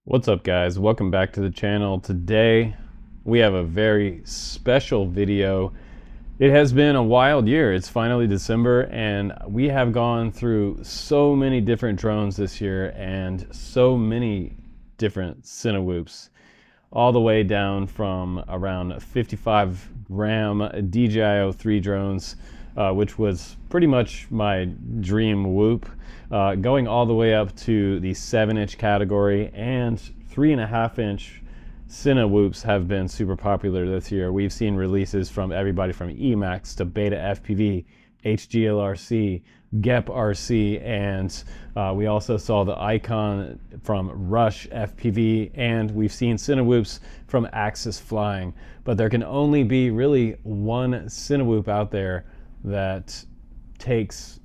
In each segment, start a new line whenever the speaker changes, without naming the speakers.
What's up, guys? Welcome back to the channel. Today we have a very special video. It has been a wild year. It's finally December and we have gone through so many different drones this year and so many different CINEWHOOPs, all the way down from around 55 gram DJI O3 drones, which was pretty much my dream whoop, going all the way up to the 7-inch category, and 3.5-inch CINEWHOOPs have been super popular this year. We've seen releases from everybody from Emax to Beta FPV, HGLRC, Geprc, and we also saw the Icon from Rush FPV, and we've seen CINEWHOOPs from Axis Flying. But there can only be really one CINEWHOOP out there that takes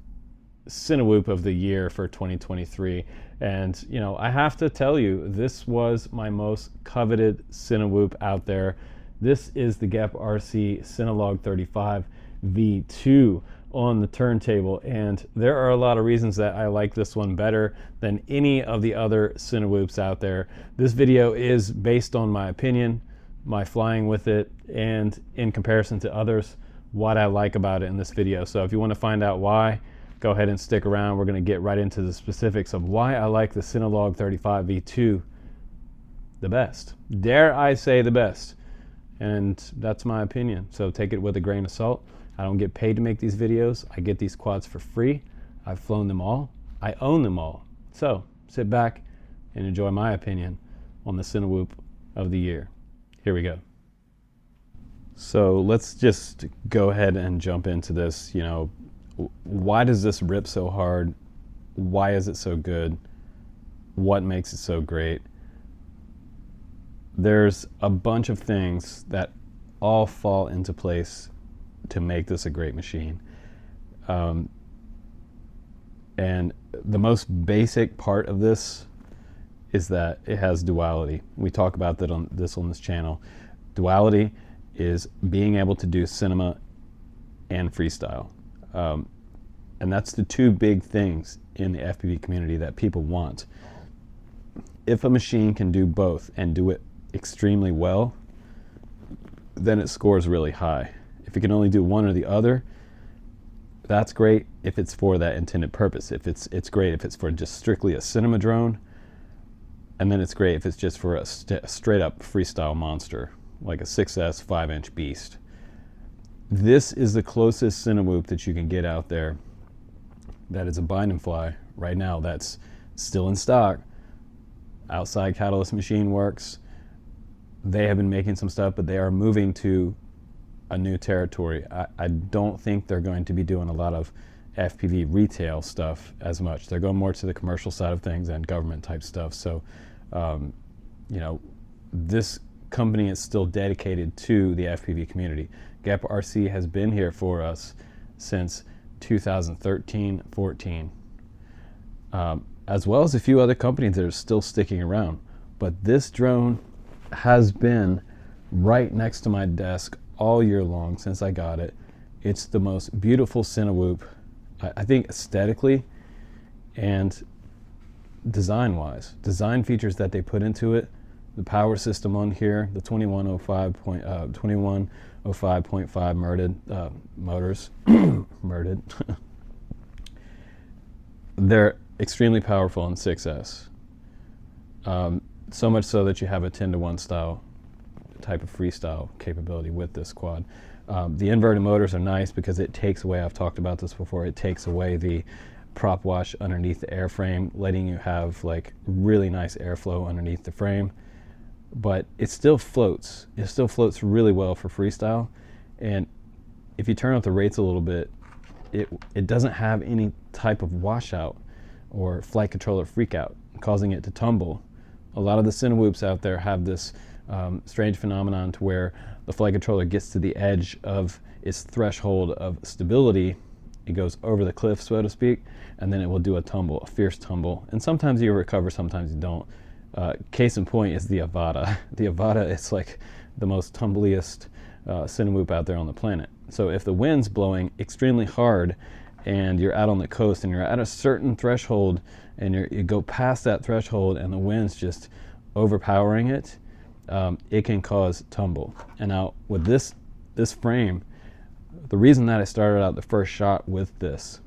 CINEWHOOP of the year for 2023. And you know, I have to tell you, this was my most coveted CINEWHOOP out there. This is the Geprc Cinelog20 V2 on the turntable, and there are a lot of reasons that I like this one better than any of the other CINEWHOOPs out there. This video is based on my opinion, my flying with it, and in comparison to others, what I like about it in this video. So if you want to find out why, go ahead and stick around. We're going to get right into the specifics of why I like the Cinelog20 V2 the best. Dare I say the best? And that's my opinion, so take it with a grain of salt. I don't get paid to make these videos. I get these quads for free. I've flown them all. I own them all. So sit back and enjoy my opinion on the CINEWHOOP of the year. Here we go. So let's just go ahead and jump into this. You know, why does this rip so hard? Why is it so good? What makes it so great? There's a bunch of things that all fall into place to make this a great machine. And the most basic part of this is that it has duality. We talk about that on this channel. Duality is being able to do cinema and freestyle. And that's the two big things in the FPV community that people want. If a machine can do both and do it extremely well, then it scores really high. If it can only do one or the other, that's great if it's for that intended purpose. If it's great if it's for just strictly a cinema drone, and then it's great if it's just for a straight up freestyle monster, like a 6S 5-inch beast. This is the closest CINEWHOOP that you can get out there that is a bind and fly right now, that's still in stock. Outside Catalyst Machine Works, they have been making some stuff, but they are moving to a new territory. I don't think they're going to be doing a lot of FPV retail stuff as much. They're going more to the commercial side of things and government type stuff. So, you know, this company is still dedicated to the FPV community. Geprc has been here for us since 2013-14, as well as a few other companies that are still sticking around. But this drone has been right next to my desk all year long since I got it. It's the most beautiful CINEWHOOP, I think, aesthetically and design-wise. Design features that they put into it, the power system on here, the 2105.5 motors, they're extremely powerful in 6S. So much so that you have a 10-to-1 style type of freestyle capability with this quad. The inverted motors are nice because it takes away, I've talked about this before, it takes away the prop wash underneath the airframe, letting you have like really nice airflow underneath the frame. But it still floats. It still floats really well for freestyle. And if you turn up the rates a little bit, it doesn't have any type of washout or flight controller freakout, causing it to tumble. A lot of the CINEWHOOPs out there have this strange phenomenon to where the flight controller gets to the edge of its threshold of stability. It goes over the cliff, so to speak, and then it will do a tumble, a fierce tumble. And sometimes you recover, sometimes you don't. Case in point is the Avata. The Avata is like the most tumbliest CINEWHOOP out there on the planet. So if the wind's blowing extremely hard and you're out on the coast and you're at a certain threshold and you go past that threshold and the wind's just overpowering it, it can cause tumble. And now with this frame, the reason that I started out the first shot with this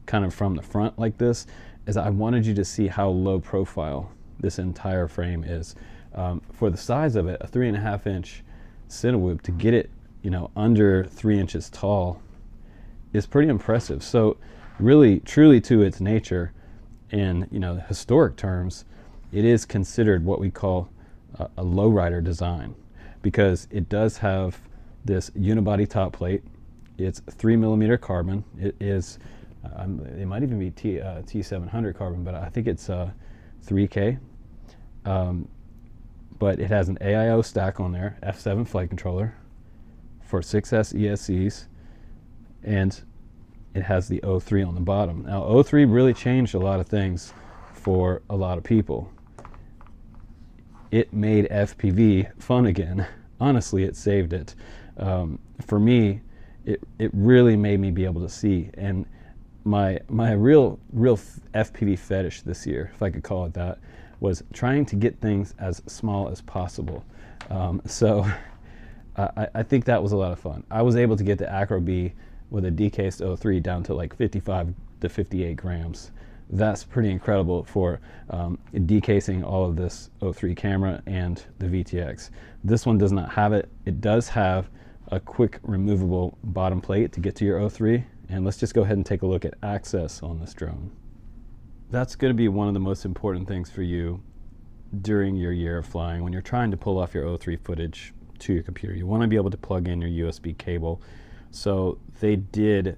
kind of from the front like this is I wanted you to see how low profile this entire frame is. For the size of it, a 3.5 inch CINEWHOOP, to get it, you know, under 3 inches tall is pretty impressive. So really, truly to its nature, in, you know, historic terms, it is considered what we call a lowrider design, because it does have this unibody top plate. It's 3mm carbon. It is, it might even be T700 carbon, but I think it's 3K. But it has an AIO stack on there, F7 flight controller for 6S ESCs, and it has the O3 on the bottom. Now, O3 really changed a lot of things for a lot of people. It made FPV fun again. Honestly, it saved it. For me, it really made me be able to see. And my real FPV fetish this year, if I could call it that, was trying to get things as small as possible. So I think that was a lot of fun. I was able to get the Acro B with a decased O3 down to like 55 to 58 grams. That's pretty incredible for decasing all of this O3 camera and the VTX. This one does not have it. It does have a quick removable bottom plate to get to your O3. And let's just go ahead and take a look at access on this drone. That's going to be one of the most important things for you during your year of flying. When you're trying to pull off your O3 footage to your computer, you want to be able to plug in your USB cable. So they did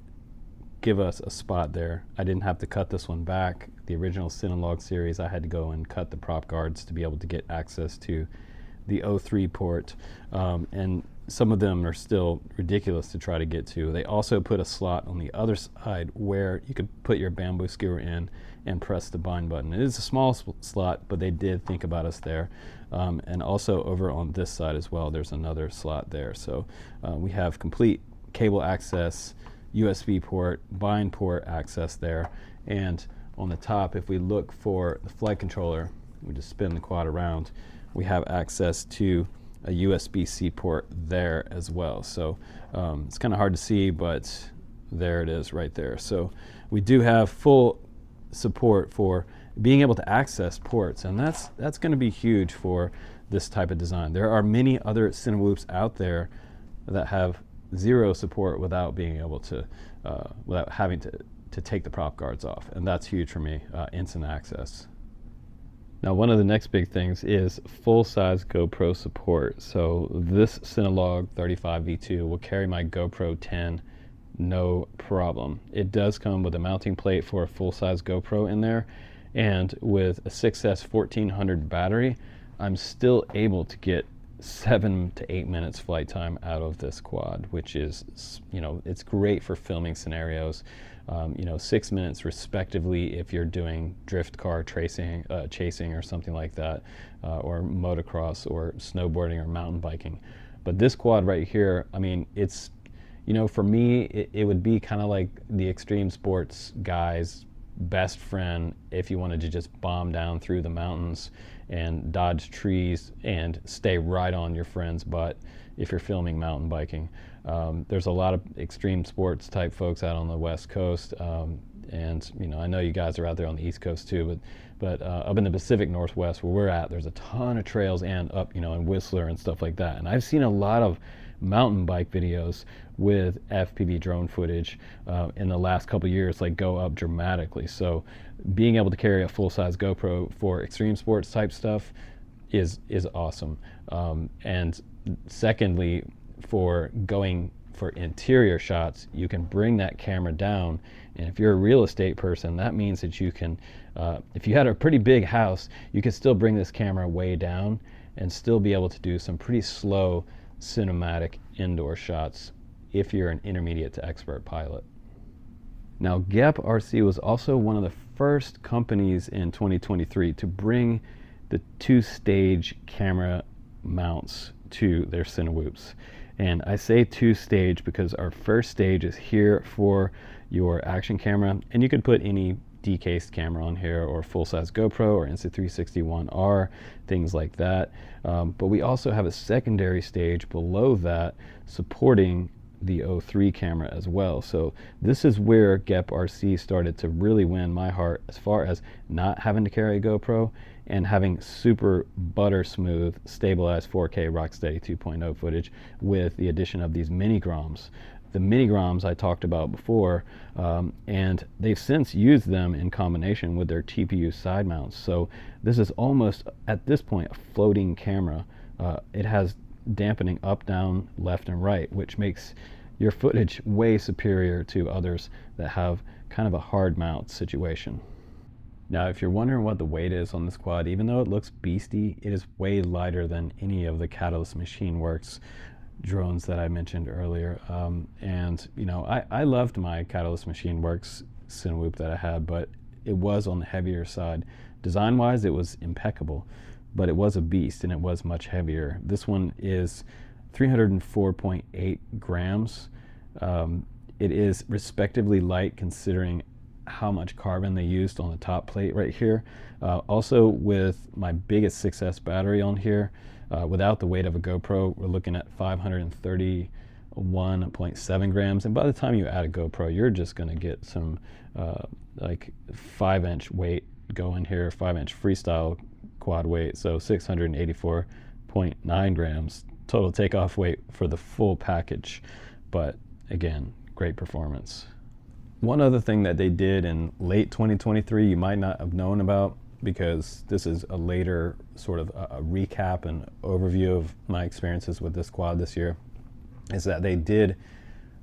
give us a spot there. I didn't have to cut this one back. The original Cinelog series, I had to go and cut the prop guards to be able to get access to the O3 port. And some of them are still ridiculous to try to get to. They also put a slot on the other side where you could put your bamboo skewer in and press the bind button. It is a small slot, but they did think about us there. And also over on this side as well, there's another slot there. So we have complete cable access, USB port, bind port access there. And on the top, if we look for the flight controller, we just spin the quad around, we have access to a USB-C port there as well. So it's kind of hard to see, but there it is right there. So we do have full support for being able to access ports, and that's going to be huge for this type of design. There are many other CINEWHOOPs out there that have zero support without being able to, without having to take the prop guards off, and that's huge for me, instant access. Now, one of the next big things is full-size GoPro support. So this Cinelog35 V2 will carry my GoPro 10 no problem. It does come with a mounting plate for a full-size GoPro in there, and with a 6S 1400 battery, I'm still able to get 7 to 8 minutes flight time out of this quad, which is, you know, it's great for filming scenarios. 6 minutes respectively if you're doing drift car chasing or something like that, or motocross or snowboarding or mountain biking. But this quad right here, I mean, it's, for me, it would be kind of like the extreme sports guy's best friend if you wanted to just bomb down through the mountains and dodge trees and stay right on your friend's butt if you're filming mountain biking. There's a lot of extreme sports type folks out on the West Coast, and I know you guys are out there on the East Coast too, but up in the Pacific Northwest where we're at, there's a ton of trails, and up in Whistler and stuff like that. And I've seen a lot of mountain bike videos with FPV drone footage in the last couple years, like, go up dramatically. So being able to carry a full-size GoPro for extreme sports type stuff is awesome. And secondly, for going for interior shots, you can bring that camera down, and if you're a real estate person, that means that you can, if you had a pretty big house, you could still bring this camera way down and still be able to do some pretty slow cinematic indoor shots if you're an intermediate to expert pilot. Now, Geprc was also one of the first companies in 2023 to bring the 2-stage camera mounts to their CINEWHOOPs. And I say 2-stage because our first stage is here for your action camera, and you could put any decased camera on here, or full-size GoPro or Insta360 One R, things like that. But we also have a secondary stage below that supporting the O3 camera as well. So this is where Geprc started to really win my heart, as far as not having to carry a GoPro and having super butter smooth stabilized 4K Rocksteady 2.0 footage with the addition of these mini groms. The mini groms I talked about before, and they've since used them in combination with their TPU side mounts. So this is almost, at this point, a floating camera. It has dampening up, down, left, and right, which makes your footage way superior to others that have kind of a hard mount situation. Now, if you're wondering what the weight is on this quad, even though it looks beastie, it is way lighter than any of the Catalyst Machine Works drones that I mentioned earlier. And you know, I loved my Catalyst Machine Works CINEWHOOP that I had, but it was on the heavier side. Design wise, it was impeccable, but it was a beast and it was much heavier. This one is 304.8 grams. It is respectively light considering how much carbon they used on the top plate right here. Also, with my biggest 6S battery on here, without the weight of a GoPro, we're looking at 531.7 grams. And by the time you add a GoPro, you're just gonna get some like 5-inch weight going here, 5-inch freestyle quad weight, so 684.9 grams total takeoff weight for the full package. But again, great performance. One other thing that they did in late 2023 you might not have known about, because this is a later sort of a recap and overview of my experiences with this quad this year, is that they did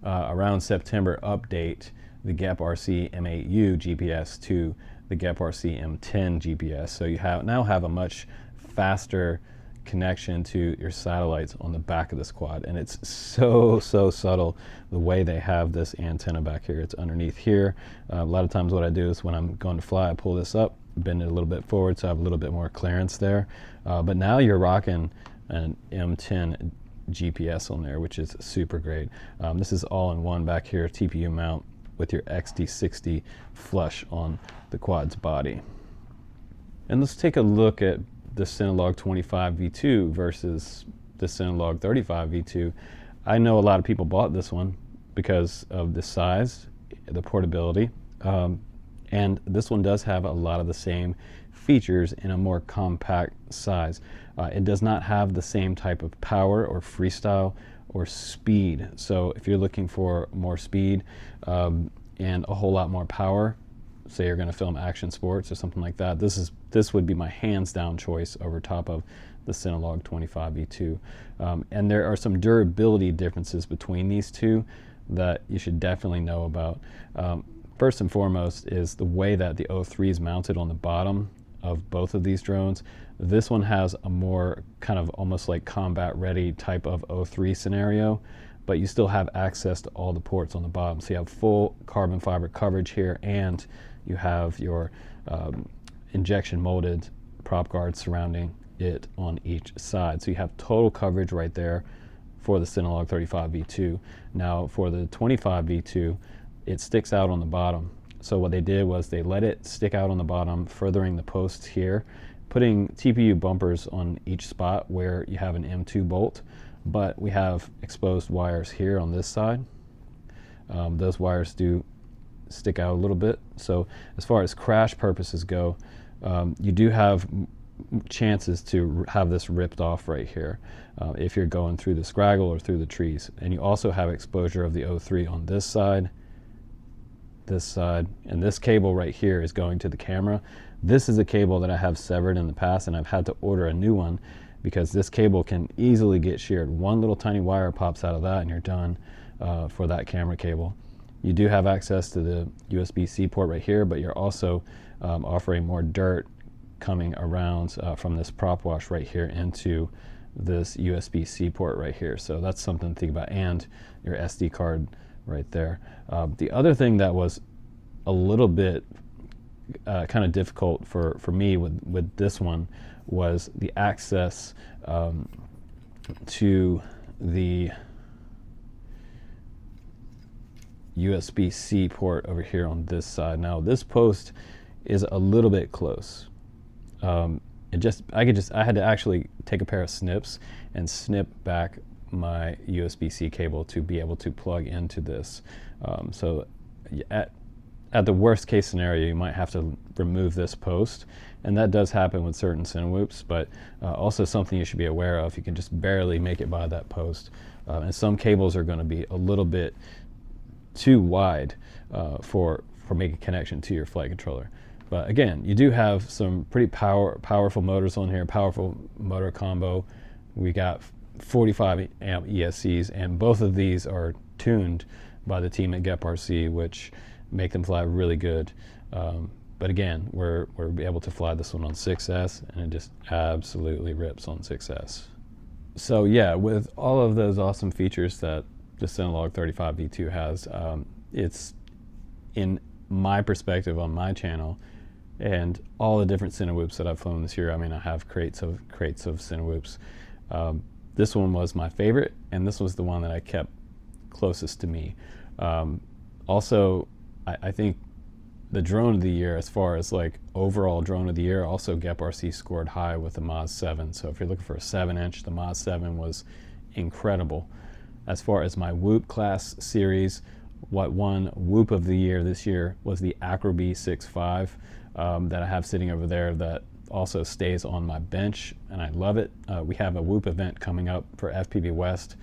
around September update the Geprc M8U GPS to the Geprc M10 GPS. So you now have a much faster connection to your satellites on the back of this quad, and it's so subtle the way they have this antenna back here. It's underneath here. A lot of times what I do is when I'm going to fly, I pull this up, bend it a little bit forward so I have a little bit more clearance there. But now you're rocking an M10 GPS on there, which is super great. This is all in one back here, TPU mount with your XT60 flush on the quad's body. And let's take a look at the Cinelog20 V2 versus the Cinelog35 V2. I know a lot of people bought this one because of the size, the portability, and this one does have a lot of the same features in a more compact size. It does not have the same type of power or freestyle or speed. So if you're looking for more speed and a whole lot more power, say you're going to film action sports or something like that, this would be my hands down choice over top of the Cinelog20 V2. And there are some durability differences between these two that you should definitely know about. First and foremost is the way that the O3 is mounted on the bottom of both of these drones. This one has a more kind of almost like combat ready type of O3 scenario, but you still have access to all the ports on the bottom. So you have full carbon fiber coverage here, and you have your injection molded prop guard surrounding it on each side. So you have total coverage right there for the Cinelog35 V2. Now for the 25 V2, it sticks out on the bottom. So what they did was they let it stick out on the bottom, furthering the posts here, putting TPU bumpers on each spot where you have an M2 bolt, but we have exposed wires here on this side. Those wires do stick out a little bit. So as far as crash purposes go, you do have chances to have this ripped off right here if you're going through the scraggle or through the trees. And you also have exposure of the O3 on this side, and this cable right here is going to the camera. This is a cable that I have severed in the past, and I've had to order a new one because this cable can easily get sheared. One little tiny wire pops out of that and you're done for that camera cable. You do have access to the USB-C port right here, but you're also offering more dirt coming around from this prop wash right here into this USB-C port right here. So that's something to think about, and your SD card right there. The other thing that was a little bit kind of difficult for me with this one was the access to the USB-C port over here on this side. Now this post is a little bit close. I had to actually take a pair of snips and snip back my USB-C cable to be able to plug into this. So at the worst case scenario, you might have to remove this post, and that does happen with certain CINEWHOOPs, but also something you should be aware of. You can just barely make it by that post, and some cables are going to be a little bit too wide for making a connection to your flight controller. But again, you do have some pretty powerful motors on here, powerful motor combo. We got 45 amp ESCs, and both of these are tuned by the team at Geprc, which make them fly really good. But again, we're able to fly this one on 6S, and it just absolutely rips on 6S. So yeah, with all of those awesome features that the Cinelog35 V2 has, it's, in my perspective on my channel, and all the different CINEWHOOPs that I've flown this year. I mean, I have crates of CINEWHOOPs. This one was my favorite, and this was the one that I kept closest to me. Also, I think the drone of the year, as far as like overall drone of the year, also Geprc scored high with the MR.CAMPS. So if you're looking for a 7-inch, the MR.CAMPS was incredible. As far as my Whoop class series, what won Whoop of the year this year was the Acroby 6.5 that I have sitting over there, that also stays on my bench, and I love it. We have a Whoop event coming up for FPV West.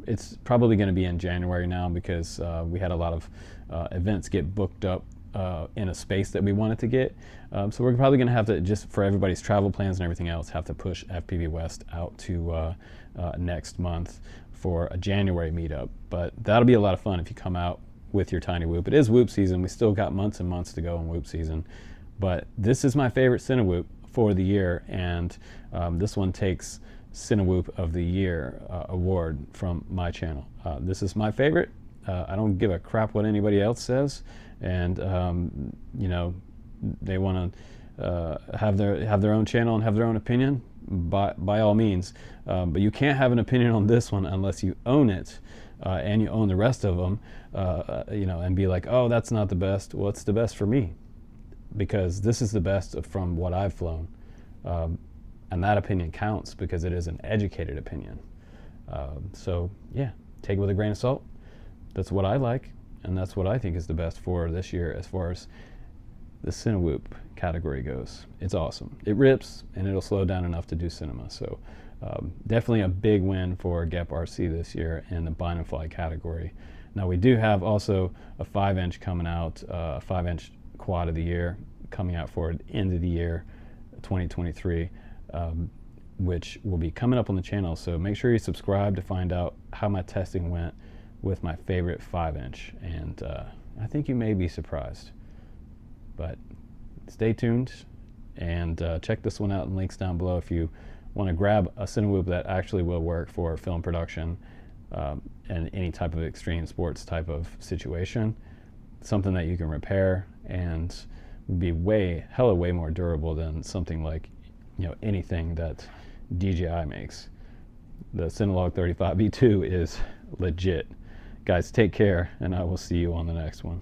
It's probably going to be in January now, because we had a lot of events get booked up in a space that we wanted to get. So we're probably going to have to, just for everybody's travel plans and everything else, have to push FPV West out to next month for a January meetup. But that'll be a lot of fun if you come out with your tiny Whoop. It is Whoop season. We still got months and months to go in Whoop season. But this is my favorite CINEWHOOP for the year, and this one takes CINEWHOOP of the Year award from my channel. This is my favorite. I don't give a crap what anybody else says, and you know, they want to have their own channel and have their own opinion. By all means, but you can't have an opinion on this one unless you own it, and you own the rest of them. You know, and be like, oh, that's not the best. Well, it's the best for me, because this is the best from what I've flown. And that opinion counts because it is an educated opinion. So yeah, take it with a grain of salt. That's what I like, and that's what I think is the best for this year as far as the CINEWHOOP category goes. It's awesome. It rips, and it'll slow down enough to do cinema. So definitely a big win for Geprc this year in the bind and fly category. Now we do have also a 5-inch coming out, a 5-inch quad of the year coming out for the end of the year 2023, which will be coming up on the channel. So make sure you subscribe to find out how my testing went with my favorite 5-inch, and I think you may be surprised. But stay tuned and check this one out in links down below if you want to grab a CINEWHOOP that actually will work for film production and any type of extreme sports type of situation. Something that you can repair and be way more durable than something like, you know, anything that DJI makes. The Cinelog35 V2 is legit. Guys, take care, and I will see you on the next one.